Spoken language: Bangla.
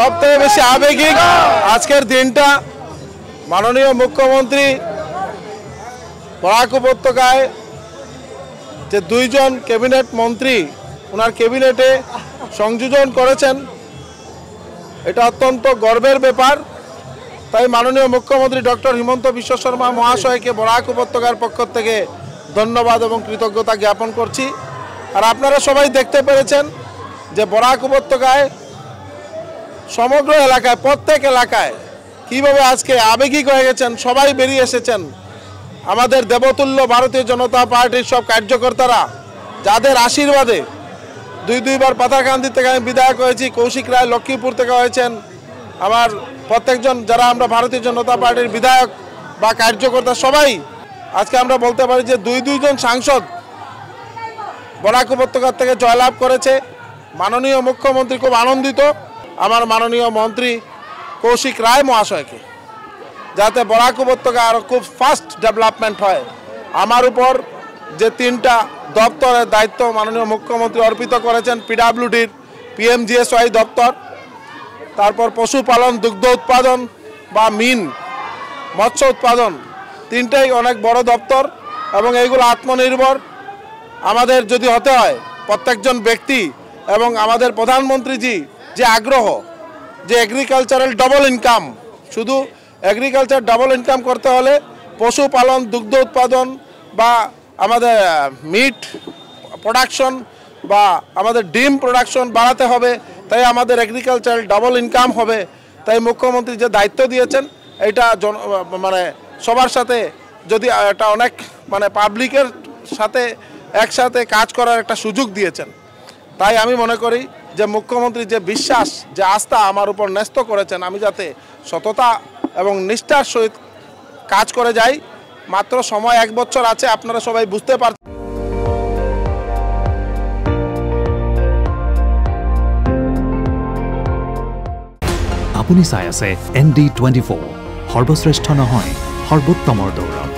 সবথেকে বেশি আবেগিক আজকের দিনটা। মাননীয় মুখ্যমন্ত্রী বরাক উপত্যকায় যে দুইজন ক্যাবিনেট মন্ত্রী ওনার ক্যাবিনেটে সংযোজন করেছেন, এটা অত্যন্ত গর্বের ব্যাপার। তাই মাননীয় মুখ্যমন্ত্রী ডক্টর হিমন্ত বিশ্ব শর্মা মহাশয়কে বরাক উপত্যকার পক্ষ থেকে ধন্যবাদ এবং কৃতজ্ঞতা জ্ঞাপন করছি। আর আপনারা সবাই দেখতে পেরেছেন যে বরাক উপত্যকায় সমগ্র এলাকায় প্রত্যেক এলাকায় কীভাবে আজকে আবেগিক হয়ে গেছেন, সবাই বেরিয়ে এসেছেন। আমাদের দেবতুল্য ভারতীয় জনতা পার্টির সব কার্যকর্তারা যাদের আশীর্বাদে দুইবার পাথারকান্দি থেকে আমি বিধায়ক হয়েছি, কৌশিক রায় লক্ষ্মীপুর থেকে হয়েছেন, আমার প্রত্যেকজন যারা আমরা ভারতীয় জনতা পার্টির বিধায়ক বা কার্যকর্তা সবাই আজকে আমরা বলতে পারি যে দুইজন সাংসদ বরাক উপত্যকা থেকে জয়লাভ করেছে। মাননীয় মুখ্যমন্ত্রী খুব আনন্দিত আমার মাননীয় মন্ত্রী কৌশিক রায় মহাশয়কে, যাতে বরাক উপত্যকা আরও খুব ফাস্ট ডেভেলপমেন্ট হয়। আমার উপর যে 3টা দপ্তরের দায়িত্ব মাননীয় মুখ্যমন্ত্রী অর্পিত করেছেন, পিডাব্লিউডির PMGSY দপ্তর, তারপর পশুপালন, দুগ্ধ উৎপাদন বা মৎস্য উৎপাদন, 3টাই অনেক বড় দপ্তর এবং এইগুলো আত্মনির্ভর আমাদের যদি হতে হয় প্রত্যেকজন ব্যক্তি এবং আমাদের প্রধানমন্ত্রীজি যে আগ্রহ যে এগ্রিকালচারাল ডাবল ইনকাম, শুধু এগ্রিকালচার ডাবল ইনকাম করতে হলে পশুপালন, দুগ্ধ উৎপাদন বা আমাদের মিট প্রোডাকশন বা আমাদের ডিম প্রোডাকশন বাড়াতে হবে, তাই আমাদের এগ্রিকালচারাল ডাবল ইনকাম হবে। তাই মুখ্যমন্ত্রী যে দায়িত্ব দিয়েছেন এটা মানে সবার সাথে যদি এটা অনেক মানে পাবলিকের সাথে একসাথে কাজ করার একটা সুযোগ দিয়েছেন। তাই আমি মনে করি যে মুখ্যমন্ত্রী যে বিশ্বাস যে আস্থা আমার উপর ন্যস্ত করেছেন, আমি যাতে সততা এবং নিষ্ঠার সহিত কাজ করে যাই। মাত্র সময় 1 বছর আছে, আপনারা সবাই বুঝতে পারছেন। আপুনি চাই আছে ND24, সৰ্বশ্ৰেষ্ঠ নহয় সৰ্বোত্তমৰ দৌৰ।